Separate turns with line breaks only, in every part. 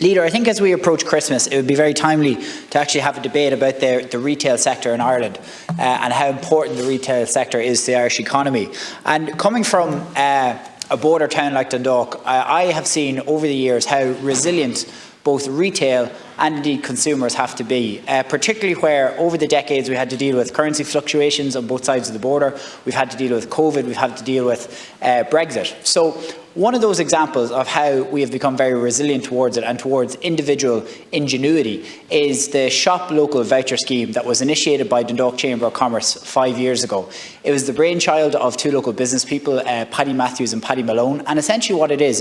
Leader, I think as we approach Christmas, it would be very timely to actually have a debate about the retail sector in Ireland and how important the retail sector is to the Irish economy. And coming from a border town like Dundalk, I have seen over the years how resilient both retail and indeed consumers have to be, particularly where over the decades we had to deal with currency fluctuations on both sides of the border, we've had to deal with COVID, we've had to deal with Brexit. So one of those examples of how we have become very resilient towards it and towards individual ingenuity is the Shop Local voucher scheme that was initiated by Dundalk Chamber of Commerce 5 years ago. It was the brainchild of two local business people, Paddy Matthews and Paddy Malone, and essentially what it is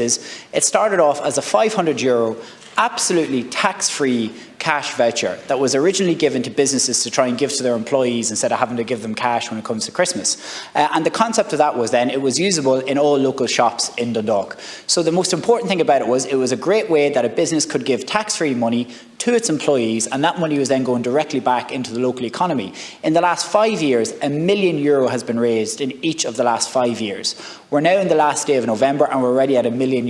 it started off as a €500 absolutely tax-free cash voucher that was originally given to businesses to try and give to their employees instead of having to give them cash when it comes to Christmas. And the concept of that was then it was usable in all local shops in Dundalk. So the most important thing about it was a great way that a business could give tax-free money to its employees, and that money was then going directly back into the local economy. In the last 5 years, €1 million has been raised in each of the last 5 years. We're now in the last day of November and we're already at €1 million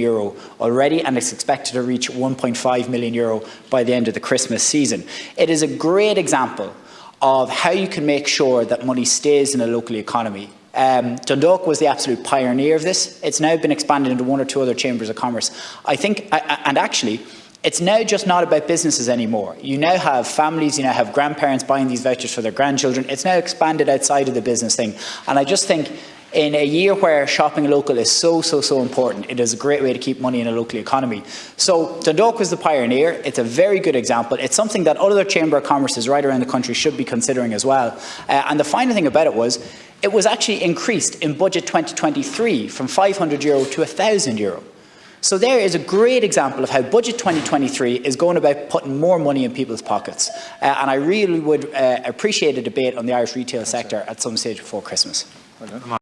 already, and it's expected to reach €1.5 million by the end of the Christmas season. It is a great example of how you can make sure that money stays in a local economy. Dundalk was the absolute pioneer of this. It's now been expanded into one or two other chambers of commerce. I think, and actually, it's now just not about businesses anymore. You now have families, you now have grandparents buying these vouchers for their grandchildren. It's now expanded outside of the business thing. And I just think in a year where shopping local is so important, it is a great way to keep money in a local economy. So Dundalk was the pioneer. It's a very good example. It's something that other Chamber of Commerces right around the country should be considering as well. And the final thing about it was actually increased in budget 2023 from €500 to €1,000. So there is a great example of how Budget 2023 is going about putting more money in people's pockets. And I really would appreciate a debate on the Irish retail sector at some stage before Christmas.
Well done.